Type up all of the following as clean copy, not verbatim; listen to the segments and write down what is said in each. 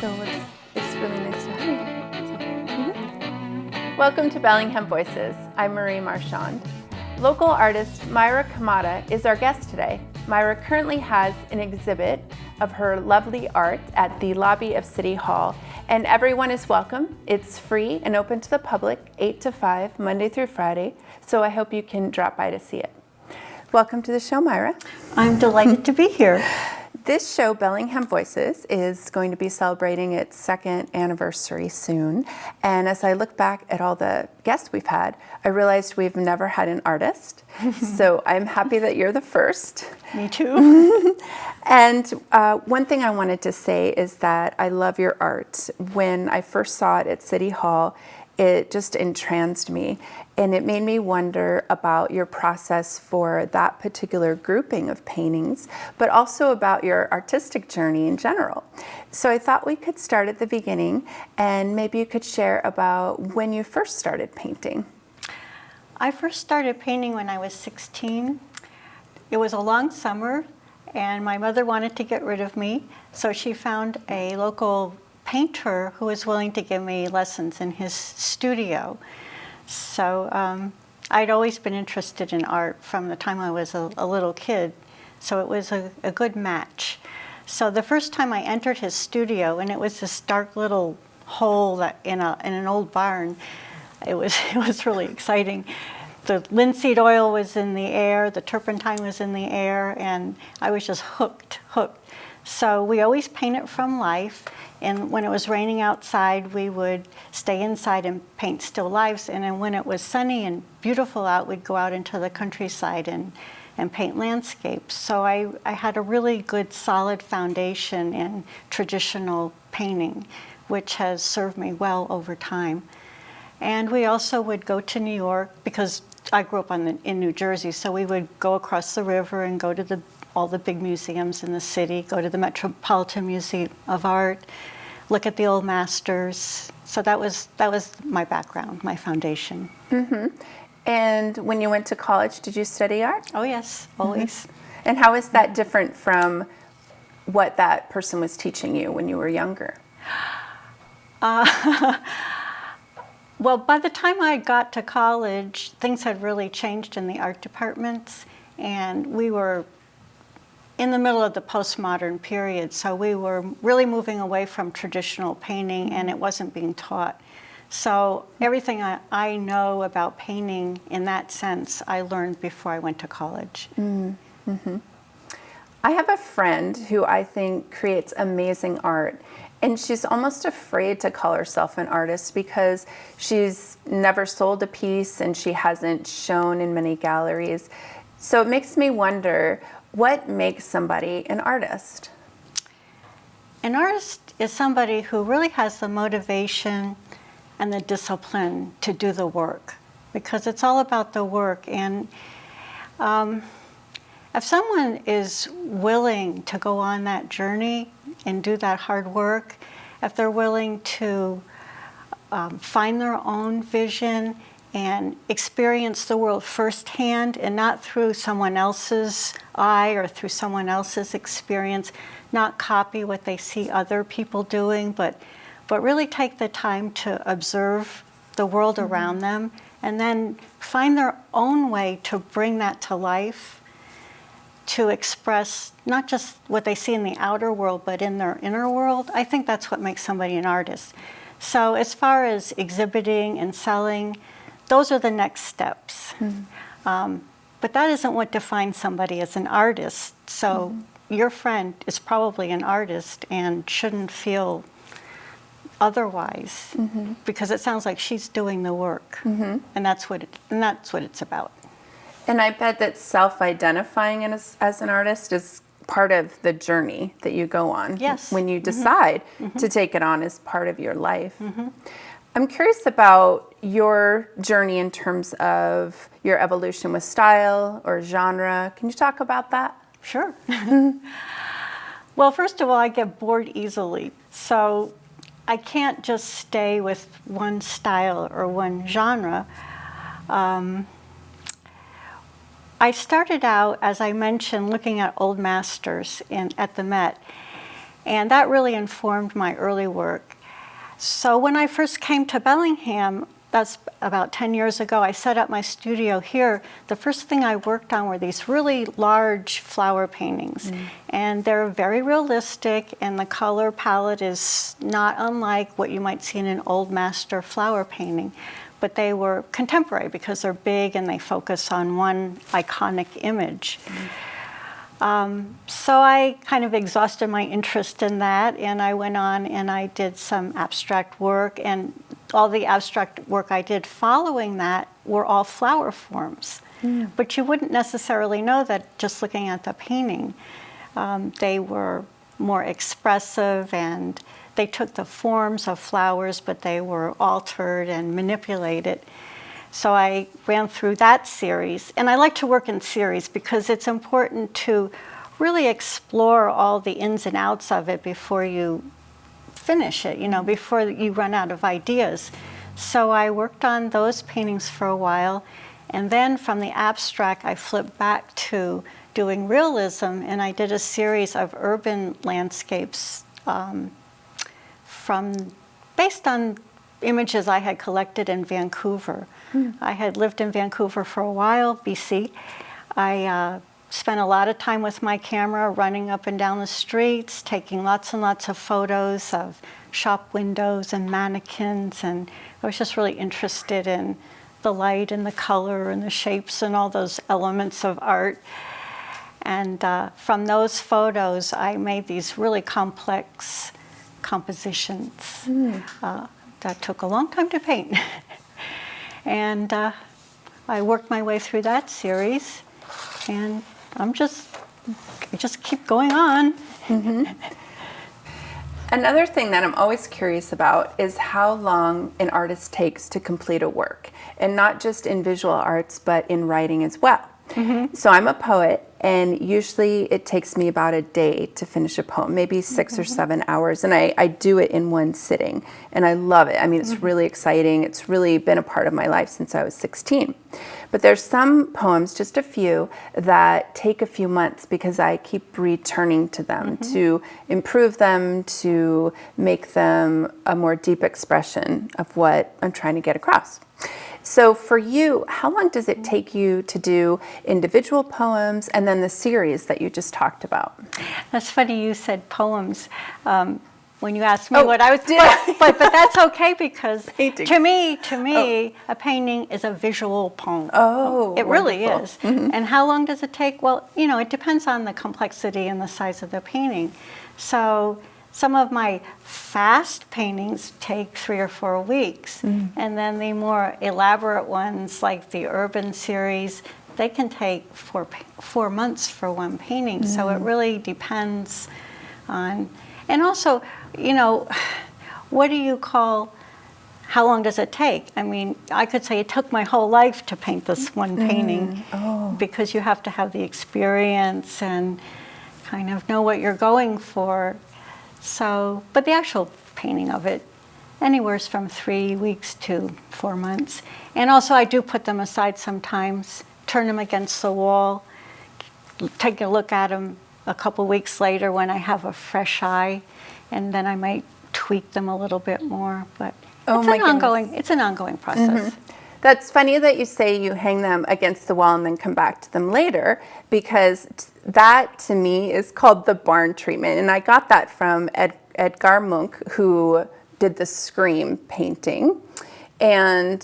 So it's really nice to have you. Welcome to Bellingham Voices. I'm Marie Marchand. Local artist Mira Kamada is our guest today. Mira currently has an exhibit of her lovely art at the lobby of City Hall, and everyone is welcome. It's free and open to the public, 8 to 5, Monday through Friday, so I hope you can drop by to see it. Welcome to the show, Mira. I'm delighted to be here. This show, Bellingham Voices, is going to be celebrating its second anniversary soon. And as I look back at all the guests we've had, I realized we've never had an artist. So I'm happy that you're the first. Me too. And one thing I wanted to say is that I love your art. When I first saw it at City Hall, it just entranced me, and it made me wonder about your process for that particular grouping of paintings, but also about your artistic journey in general. So I thought we could start at the beginning, and maybe you could share about when you first started painting. I first started painting when I was 16. It was a long summer, and my mother wanted to get rid of me, so she found a local painter who was willing to give me lessons in his studio. So I'd always been interested in art from the time I was a little kid, so it was a good match. So the first time I entered his studio, and it was this dark little hole that in an old barn, it was really exciting. The linseed oil was in the air, the turpentine was in the air, and I was just hooked. So we always painted from life, and when it was raining outside, we would stay inside and paint still lifes, and then when it was sunny and beautiful out, we'd go out into the countryside and paint landscapes. So I had a really good, solid foundation in traditional painting, which has served me well over time. And we also would go to New York, because I grew up in New Jersey, so we would go across the river and go to all the big museums in the city, go to the Metropolitan Museum of Art, look at the old masters. So that was my background, my foundation. Mm-hmm. And when you went to college, did you study art? Oh yes, always. Mm-hmm. And how is that different from what that person was teaching you when you were younger? Well, by the time I got to college, things had really changed in the art departments, and we were in the middle of the postmodern period, so we were really moving away from traditional painting, and it wasn't being taught. So everything I know about painting in that sense, I learned before I went to college. Mm-hmm. I have a friend who I think creates amazing art, and she's almost afraid to call herself an artist because she's never sold a piece and she hasn't shown in many galleries. So it makes me wonder, what makes somebody an artist? An artist is somebody who really has the motivation and the discipline to do the work, because it's all about the work. And if someone is willing to go on that journey and do that hard work, if they're willing to find their own vision and experience the world firsthand and not through someone else's eye or through someone else's experience, not copy what they see other people doing, but really take the time to observe the world around them and then find their own way to bring that to life, to express not just what they see in the outer world, but in their inner world. I think that's what makes somebody an artist. So as far as exhibiting and selling, those are the next steps. Mm-hmm. But that isn't what defines somebody as an artist. So your friend is probably an artist and shouldn't feel otherwise, because it sounds like she's doing the work, and that's what it's about. And I bet that self-identifying as an artist is part of the journey that you go on. Yes. When you decide to take it on as part of your life. I'm curious about your journey in terms of your evolution with style or genre. Can you talk about that? Sure. Well, first of all, I get bored easily. So I can't just stay with one style or one genre. I started out, as I mentioned, looking at old masters at the Met. And that really informed my early work. So when I first came to Bellingham, that's about 10 years ago, I set up my studio here. The first thing I worked on were these really large flower paintings. And they're very realistic, and the color palette is not unlike what you might see in an old master flower painting. But they were contemporary because they're big and they focus on one iconic image. So I kind of exhausted my interest in that, and I went on and I did some abstract work, and all the abstract work I did following that were all flower forms. But you wouldn't necessarily know that just looking at the painting. They were more expressive, and they took the forms of flowers, but they were altered and manipulated. So I ran through that series, and I like to work in series because it's important to really explore all the ins and outs of it before you finish it, before you run out of ideas. So I worked on those paintings for a while, and then from the abstract I flipped back to doing realism, and I did a series of urban landscapes based on images I had collected in Vancouver. I had lived in Vancouver for a while, BC. I spent a lot of time with my camera running up and down the streets, taking lots and lots of photos of shop windows and mannequins, and I was just really interested in the light and the color and the shapes and all those elements of art. And from those photos, I made these really complex compositions that took a long time to paint. And I worked my way through that series, and I just keep going on. Another thing that I'm always curious about is how long an artist takes to complete a work, and not just in visual arts, but in writing as well. So I'm a poet, and usually it takes me about a day to finish a poem, maybe 6 or 7 hours, and I do it in one sitting, and I love it. I mean, it's really exciting. It's really been a part of my life since I was 16. But there's some poems, just a few, that take a few months because I keep returning to them to improve them, to make them a more deep expression of what I'm trying to get across. So for you, how long does it take you to do individual poems and then the series that you just talked about? That's funny you said poems. When you asked me what I was doing, but that's okay because to me, a painting is a visual poem. Oh, it really wonderful. is. And how long does it take? Well, it depends on the complexity and the size of the painting. So some of my fast paintings take 3 or 4 weeks, and then the more elaborate ones, like the urban series, they can take 4 months for one painting. So it really depends on, and also, what do you call, how long does it take? I mean, I could say it took my whole life to paint this one painting because you have to have the experience and kind of know what you're going for. So, but the actual painting of it, anywhere from 3 weeks to 4 months. And also I do put them aside sometimes, turn them against the wall, take a look at them a couple weeks later when I have a fresh eye, and then I might tweak them a little bit more. But it's an ongoing process. That's funny that you say you hang them against the wall and then come back to them later, because that to me is called the barn treatment. And I got that from Edgar Munch, who did the Scream painting. And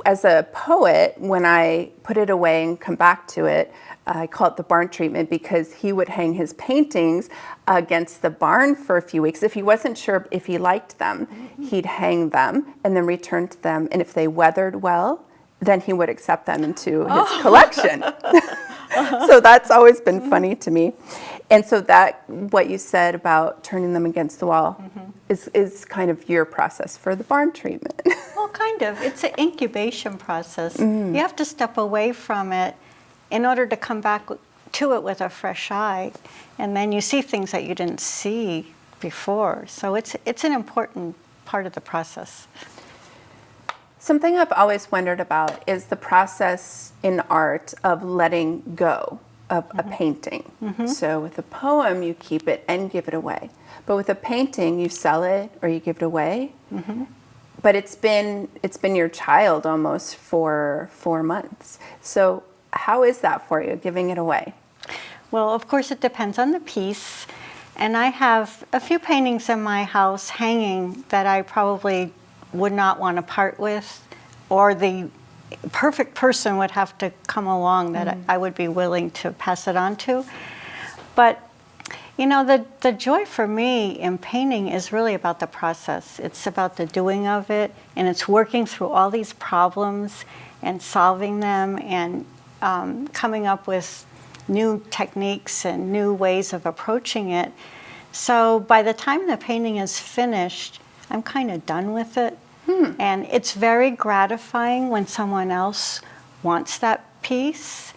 as a poet, when I put it away and come back to it, I call it the barn treatment because he would hang his paintings against the barn for a few weeks. If he wasn't sure if he liked them, he'd hang them and then return to them. And if they weathered well, then he would accept them into his collection. So that's always been funny to me. And so that, what you said about turning them against the wall is kind of your process for the barn treatment. Well, kind of. It's an incubation process. You have to step away from it in order to come back to it with a fresh eye, and then you see things that you didn't see before. So it's an important part of the process. Something I've always wondered about is the process in art of letting go a painting. So with a poem, you keep it and give it away. But with a painting, you sell it or you give it away. But it's been your child almost for 4 months. So how is that for you, giving it away? Well, of course, it depends on the piece. And I have a few paintings in my house hanging that I probably would not want to part with, or the perfect person would have to come along that I would be willing to pass it on to. But, you know, the joy for me in painting is really about the process. It's about the doing of it, and it's working through all these problems and solving them and coming up with new techniques and new ways of approaching it. So by the time the painting is finished, I'm kind of done with it. And it's very gratifying when someone else wants that piece.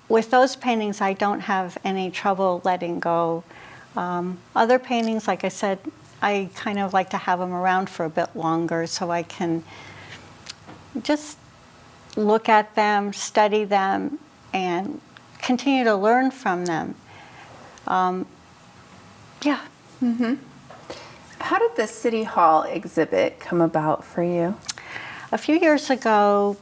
With those paintings, I don't have any trouble letting go. Other paintings, like I said, I kind of like to have them around for a bit longer so I can just look at them, study them, and continue to learn from them. Yeah. How did the City Hall exhibit come about for you? A few years ago,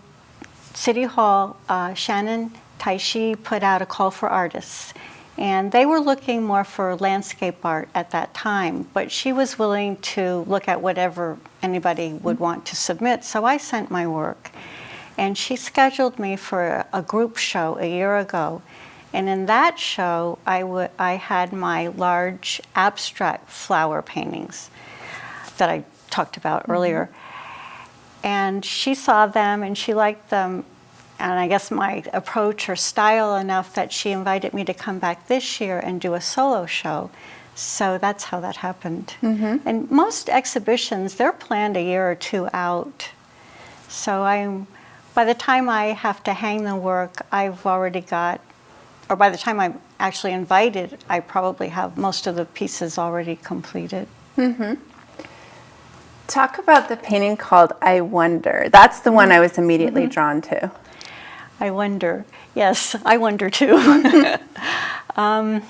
City Hall, Shannon Taishi put out a call for artists. And they were looking more for landscape art at that time, but she was willing to look at whatever anybody would want to submit. So I sent my work. And she scheduled me for a group show a year ago. And in that show, I had my large abstract flower paintings that I talked about earlier. And she saw them and she liked them, and I guess my approach or style enough that she invited me to come back this year and do a solo show. So that's how that happened. And most exhibitions, they're planned a year or two out. So by the time I have to hang the work, I've already got, or by the time I'm actually invited, I probably have most of the pieces already completed. Talk about the painting called I Wonder. That's the one I was immediately drawn to. I wonder. Yes, I wonder too. When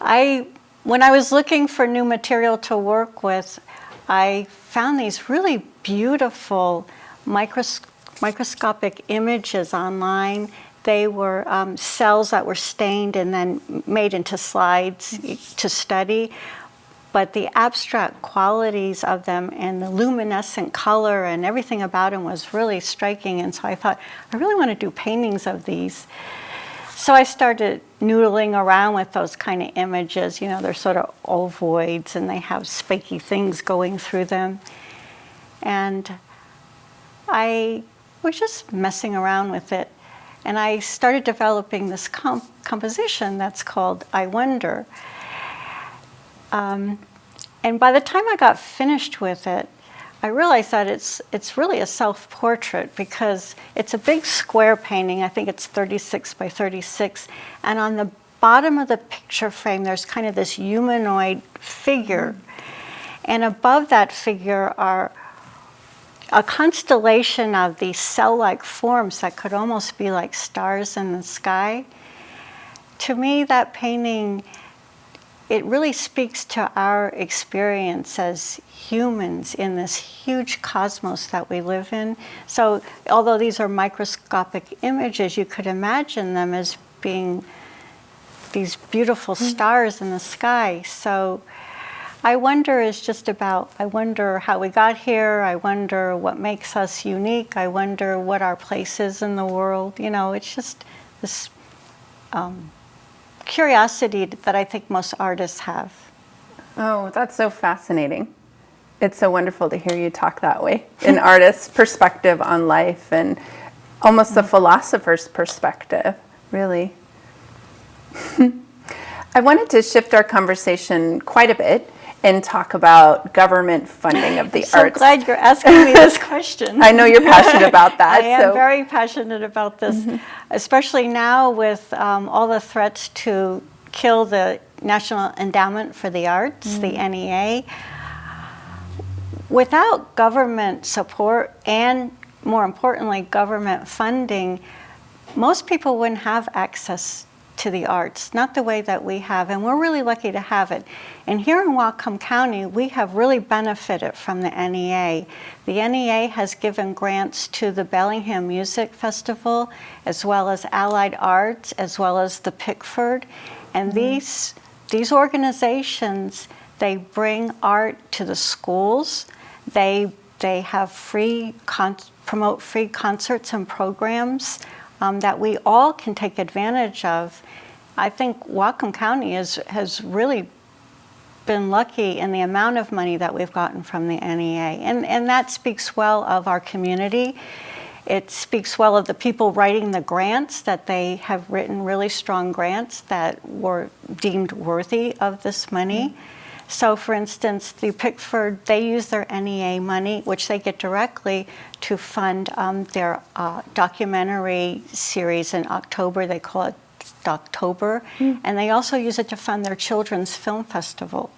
I was looking for new material to work with, I found these really beautiful microscopic images online. They were cells that were stained and then made into slides to study. But the abstract qualities of them and the luminescent color and everything about them was really striking. And so I thought, I really want to do paintings of these. So I started noodling around with those kind of images. You know, they're sort of ovoids and they have spiky things going through them. And I was just messing around with it. And I started developing this composition that's called I Wonder. And by the time I got finished with it, I realized that it's really a self-portrait because it's a big square painting. I think it's 36 by 36. And on the bottom of the picture frame, there's kind of this humanoid figure. And above that figure are a constellation of these cell-like forms that could almost be like stars in the sky. To me, that painting, it really speaks to our experience as humans in this huge cosmos that we live in. So although these are microscopic images, you could imagine them as being these beautiful stars in the sky. So I Wonder is just about, I wonder how we got here, I wonder what makes us unique, I wonder what our place is in the world. You know, it's just this curiosity that I think most artists have. Oh, that's so fascinating. It's so wonderful to hear you talk that way. An artist's perspective on life and almost the philosopher's perspective, really. I wanted to shift our conversation quite a bit and talk about government funding of the arts. I'm so glad you're asking me this question. I know you're passionate about that. I am very passionate about this, especially now with all the threats to kill the National Endowment for the Arts, the NEA. Without government support and, more importantly, government funding, most people wouldn't have access to the arts, not the way that we have, and we're really lucky to have it. And here in Whatcom County, we have really benefited from the NEA. The NEA has given grants to the Bellingham Music Festival, as well as Allied Arts, as well as the Pickford. And these organizations, they bring art to the schools. They have promote free concerts and programs that we all can take advantage of. I think Whatcom County has really been lucky in the amount of money that we've gotten from the NEA. And that speaks well of our community. It speaks well of the people writing the grants, that they have written really strong grants that were deemed worthy of this money. So for instance, the Pickford, they use their NEA money, which they get directly, to fund their documentary series in October. They call it October. And they also use it to fund their children's film festival,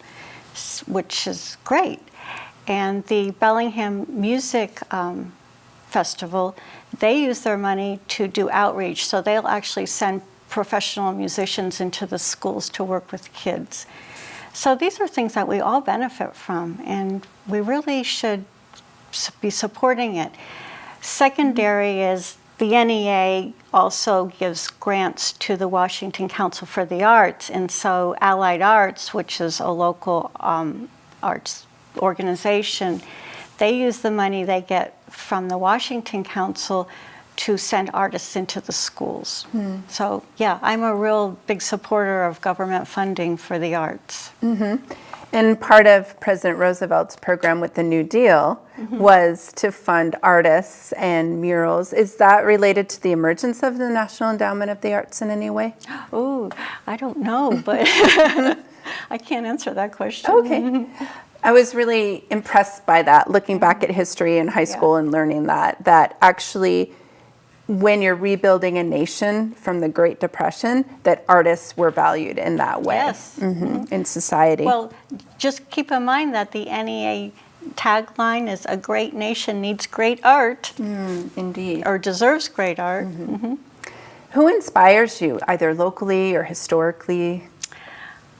which is great. And the Bellingham Music Festival, they use their money to do outreach. So they'll actually send professional musicians into the schools to work with kids. So these are things that we all benefit from, and we really should be supporting it. Secondary is the NEA also gives grants to the Washington Council for the Arts, and so Allied Arts, which is a local arts organization, they use the money they get from the Washington Council to send artists into the schools. So yeah, I'm a real big supporter of government funding for the arts. And part of President Roosevelt's program with the New Deal was to fund artists and murals. Is that related to the emergence of the National Endowment of the Arts in any way? Oh, I don't know, but I can't answer that question. Okay. I was really impressed by that, looking back at history in high school and learning that actually when you're rebuilding a nation from the Great Depression, that artists were valued in that way. Yes. In society. Well, just keep in mind that the NEA tagline is "A great nation needs great art." Indeed. Or deserves great art. Who inspires you, either locally or historically?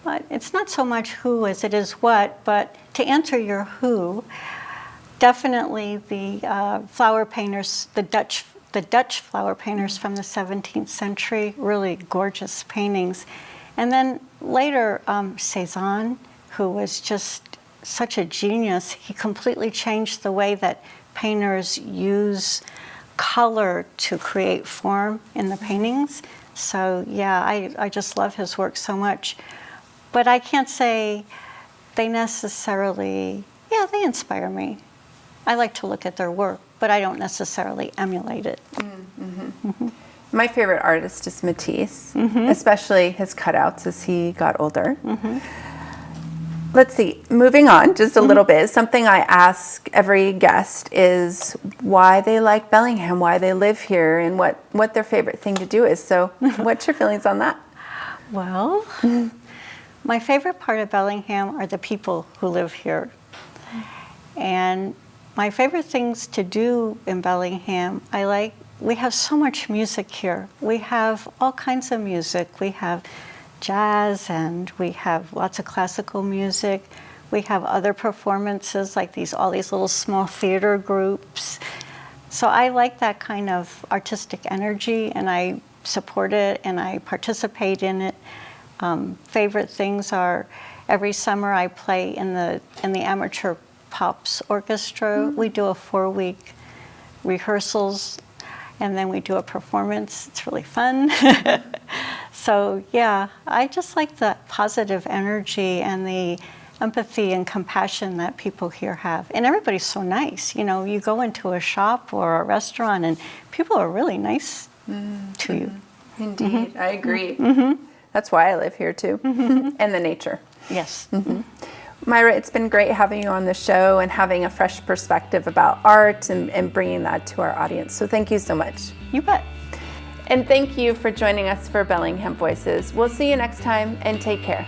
But it's not so much who as it is what, but to answer your who, definitely the flower painters, the Dutch flower painters from the 17th century, really gorgeous paintings. And then later, Cézanne, who was just such a genius, he completely changed the way that painters use color to create form in the paintings. So yeah, I just love his work so much. But I can't say they necessarily, they inspire me. I like to look at their work, but I don't necessarily emulate it. My favorite artist is Matisse, especially his cutouts as he got older. Let's see, moving on just a little bit, something I ask every guest is why they like Bellingham, why they live here, and what their favorite thing to do is. So what's your feelings on that? Well, my favorite part of Bellingham are the people who live here. And my favorite things to do in Bellingham, we have so much music here. We have all kinds of music. We have jazz and we have lots of classical music. We have other performances like all these little small theater groups. So I like that kind of artistic energy, and I support it and I participate in it. Favorite things are every summer I play in the amateur Pops Orchestra. We do a 4-week rehearsals, and then we do a performance. It's really fun. So yeah, I just like the positive energy and the empathy and compassion that people here have. And everybody's so nice. You know, you go into a shop or a restaurant and people are really nice to you. Indeed, I agree. That's why I live here too. And the nature. Yes. Myra, it's been great having you on the show and having a fresh perspective about art and bringing that to our audience. So thank you so much. You bet. And thank you for joining us for Bellingham Voices. We'll see you next time, and take care.